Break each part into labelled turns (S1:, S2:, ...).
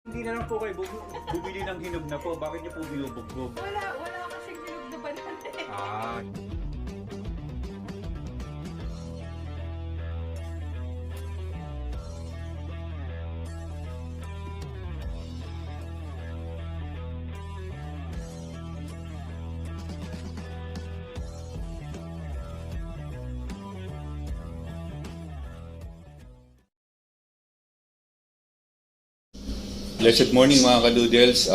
S1: Hindi na lang po kayo bumili ng hinog na po. Bakit niyo po binubugbog?
S2: Wala kasing hinog na banana eh.
S1: Ah. Blessed morning mga ka-Dudelz.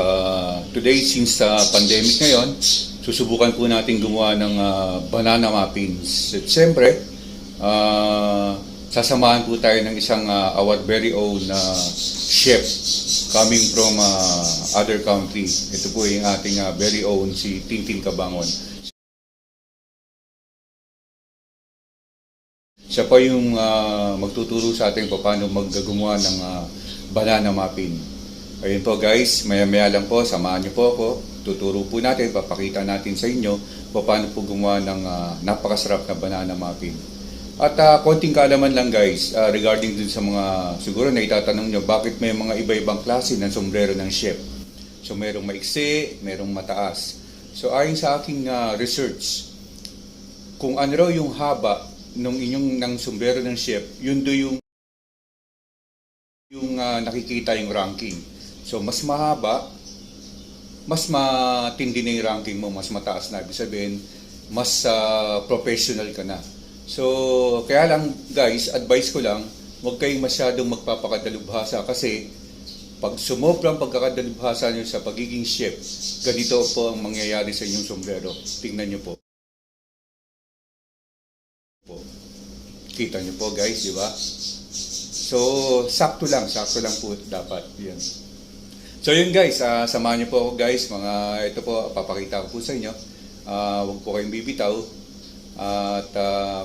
S1: Today, since pandemic ngayon, susubukan po natin gumawa ng banana muffins. At siyempre, sasamahan po tayo ng isang our very own chef coming from other country. Ito po yung ating very own si Tintin Cabangon. Siya pa yung magtuturo sa atin paano maggumawa ng banana muffin. Ayun po guys, maya-maya lang po, samahan niyo po ako. Tuturo po natin, papakita natin sa inyo paano po gumawa ng napakasarap na banana muffin. At konting kaalaman lang guys, regarding dun sa mga, siguro na itatanong nyo, bakit may mga iba-ibang klase ng sombrero ng chef. So merong maiksi, merong mataas. So ayon sa aking research, kung ano raw yung haba ng inyong ng sombrero ng chef, yun do yung nakikita yung ranking. So, mas mahaba, mas matindi na yung ranking mo, mas mataas na. Ibig sabihin, mas professional ka na. So, kaya lang guys, advice ko lang, huwag kayong masyadong magpapakadalubhasa kasi pag sumobrang pagkakadalubhasa nyo sa pagiging chef, ganito po ang mangyayari sa inyong sombrero. Tingnan nyo po. Kita nyo po guys, di ba? So, sakto lang po dapat. Yan. So yun guys, samahan niyo po ako guys, ito po, papakita ko po sa inyo. Huwag po kayong bibitaw. At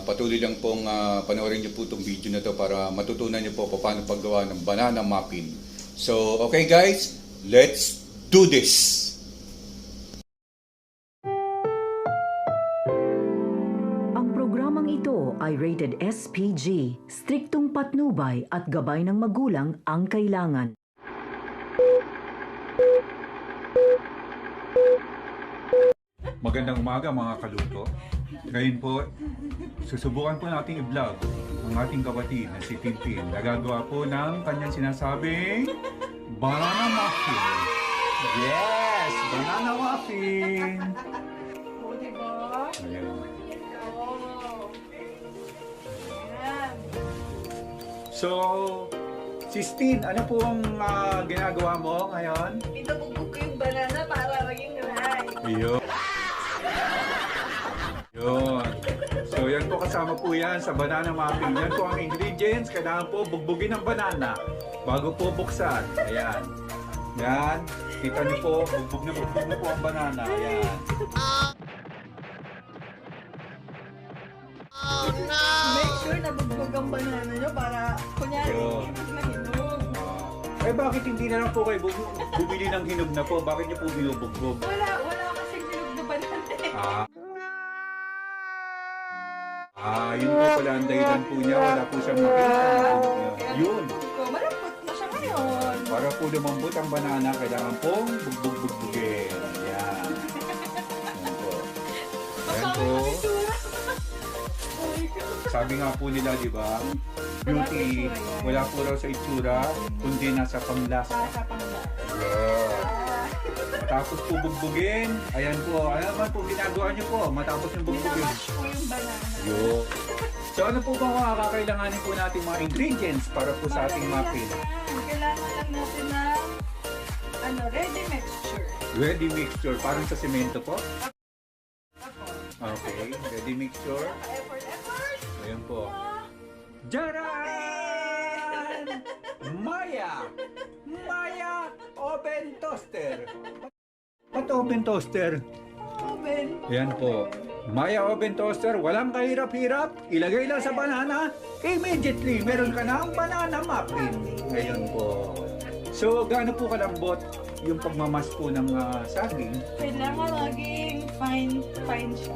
S1: patuloy lang pong panoorin niyo po itong video na to para matutunan niyo po paano paggawa ng banana muffin. So, okay guys, let's do this!
S3: Ang programang ito ay rated SPG, striktong patnubay at gabay ng magulang ang kailangan.
S1: Magandang umaga mga kaluto. Ngayon po, susubukan po natin i-vlog ang ating kapatid na si Tintin. Nagagawa po ng kanyang sinasabing banana muffin. Yes! Banana muffin!
S2: O, diba?
S1: Ayan.
S2: Oo. Ayan.
S1: So, Sistine, ano po ang ginagawa mo ngayon?
S2: Pinubugbog ko yung banana para maging rice.
S1: Yun. So yan po, kasama po yan sa banana muffin. Yan po ang ingredients. Kailangan po bugbugin ng banana bago po buksan. Ayan. Yan. Kita niyo po, bugbog na po ang banana. Ayan.
S2: Make sure na bugbog ang banana nyo para kunyari
S1: Yun.
S2: hinog na hinog.
S1: Eh bakit hindi na lang po kayo bumili ng hinog na po? Bakit niyo po binubugbog?
S2: Wala kasing hinog na banana eh.
S1: Yun po pala ang dahilan po niya. Wala po siyang makita. Yun.
S2: Malambot na siya ngayon.
S1: Para po lumambot ang banana, kailangan pong bugbog-bugbugin. Yan. Yan po. Yan po. Sabi nga po nila, di ba? Beauty, wala po raw sa itsura, kundi nasa panglasa.
S2: Sa panula.
S1: Yeah. Matapos po bugbugin, ayan po. Ano naman po ginagawa niyo po matapos yung bugbugin?
S2: Minamash po yung banana.
S1: Yo. So ano po ba mga kakailanganin po natin mga ingredients para po sa ating muffin?
S2: Kailangan lang natin ng ready mixture.
S1: Ready mixture, parang sa semento po?
S2: Ako.
S1: Okay, ready mixture.
S2: Effort.
S1: Ayan po. Jaran! Maya Oven Toaster. What oven toaster?
S2: Oven.
S1: Ayan po. Maya Oven Toaster, walang kahirap-hirap. Ilagay lang sa banana. Immediately, meron ka na ang banana muffin. Ayan po. So, gaano po kalambot yung pagmamas po ng saging?
S2: Kailangan maging fine siya.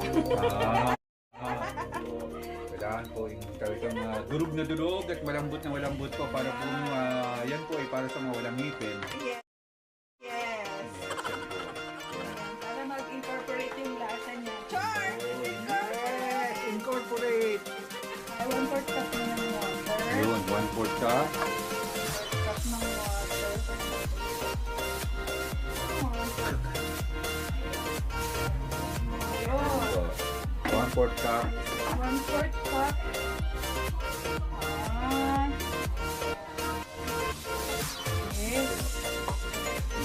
S1: Kailangan po yung talagang durog na durog at malambot na malambot po para po yan po ay para sa mga walang ngipin. 1/4 cup.
S2: 1/4 cup. Ah. Yes.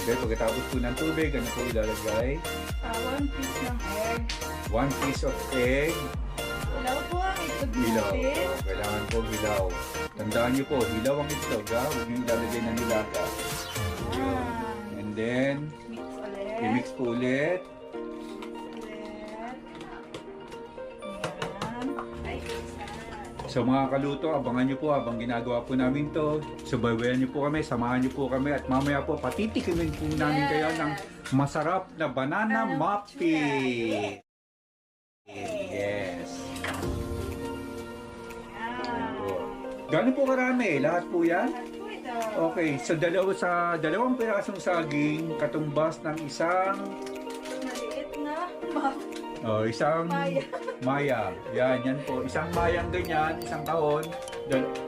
S1: Okay, pagkatapos po ng tubig, ano po ilalagay?
S2: 1 piece ng egg.
S1: 1 piece of egg.
S2: Ilaw po ang itlog
S1: Hilaw.
S2: natin.
S1: Oh, kailangan po hilaw. Tandaan niyo po, hilaw ang itlog ha. Huwag niyo ilalagay ng nilaga.
S2: Ah.
S1: And then,
S2: Mix ulit.
S1: i-mix po ulit. So mga kaluto, abangan nyo po habang ginagawa po namin to. Subaybayan nyo po kami, samahan nyo po kami at mamaya po patitikimin po namin kayo ng masarap na banana muffin. Yes. Gano'n po karami? Lahat po yan? Okay, so dalawang pirasong saging, katumbas ng isang
S2: Maliit na muffin.
S1: isang maya. Yan po. Isang mayang ganyan, isang kahon,
S2: 30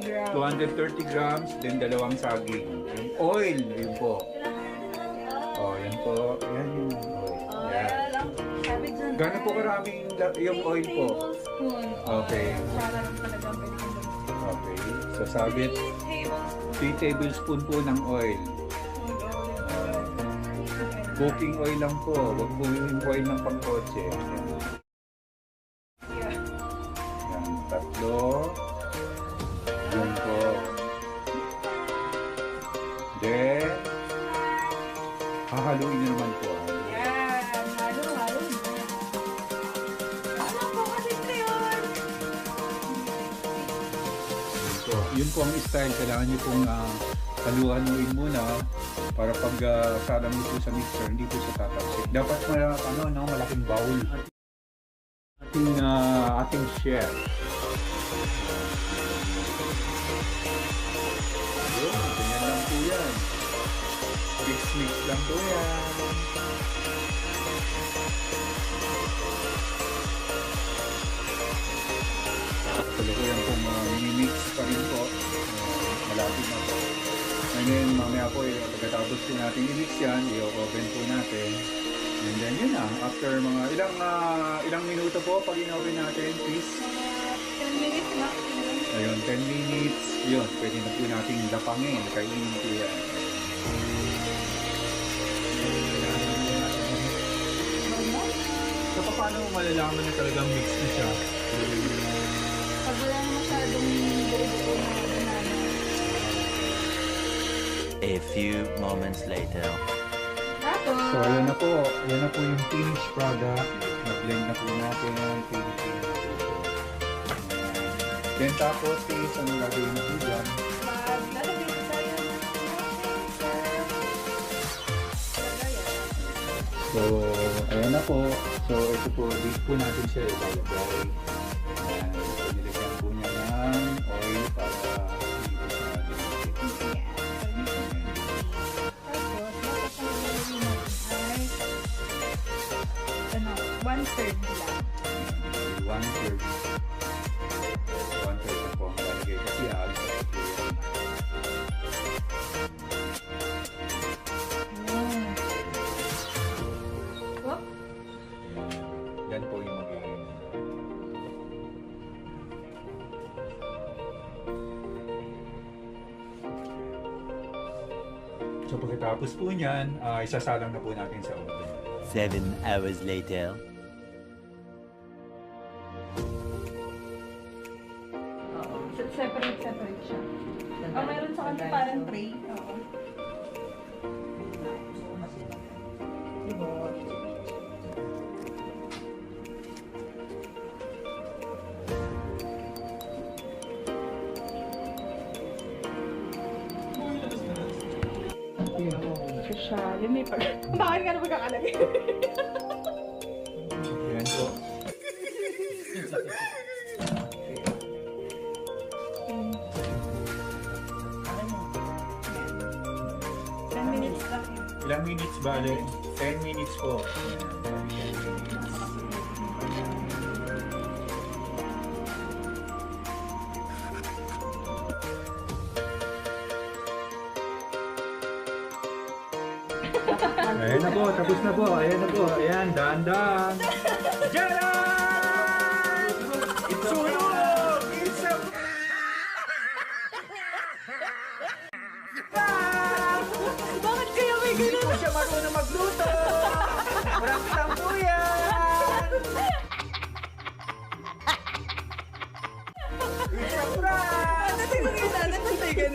S2: grams.
S1: 230 grams, then dalawang saging. Yung oil, yun po. Oh, yan po. Yan yung oil. Yan. Gano'n po karaming yung oil po?
S2: Tablespoon.
S1: Okay.
S2: Para lang talagang pwede.
S1: Okay. So sabit, 3 tablespoon po ng oil. Cooking oil lang po. Huwag po yung oil ng pangkotse. Yan. Tatlo. Yun po. Then, hahaluin nyo naman po.
S2: Yan. Halo. Ano po kasi ito yun?
S1: Yun po ang style. Kailangan nyo pong haluin muna para pag salang nyo po sa mixer, hindi po siya tatalsik. Dapat malaking bowl. Ating share. Yun, ganyan lang po yan. Mix lang po yan. Kasalukuyan pong mimix pa rin po. Malapit na po. And then mamaya po, pagkatapos po natin i-mix yan, i-oven po natin. And then yun na, after mga ilang minuto po pag in-oven natin, please.
S2: 10 minutes maximum.
S1: Ayun, 10 minutes. Yun, pwede na po natin lapangin. Kainin po yan. So paano mo malalaman na talagang mix na siya?
S2: Pag wala na masyadong buo-buo na banana.
S4: A few moments later.
S2: Tapos,
S1: So ayan na po. Ayan na po yung finished product. Na-blend na po natin. Finish na po ito. Then tapos is ang gagawin na po dyan.
S2: maglalagay ko tayo ng muffin sa lagayan.
S1: So ayan na po. So ito po, dito po natin siya ilalagay. Ayan. So nilagyan po niya ng oil para hindi po siya dumikit.
S2: Tapos, dapat ang lalagay natin ay 1/3 lang.
S1: 1/3. 1/3 na po ang lalagay kasi halos sa po yan.
S2: Whoop.
S1: Yan po yung magiging. So pagkatapos po niyan, isasalang na po natin sa oven.
S4: 7 hours later.
S2: Separate siya. Mayroon sa kanya parang tray. Oo. Social. Yun may pag... Bakit ka na magkakalagay?
S1: Yan po. Ilang minutes bale? 10 minutes po. Ayan na po, tapos na po. Ayan na po. Ayan, dahan-dahan. Jada!
S5: Hindi po siya marunong magluto. Prank lang po yan. It's a prank.
S2: Ano tingnan kita? Ano tingnan?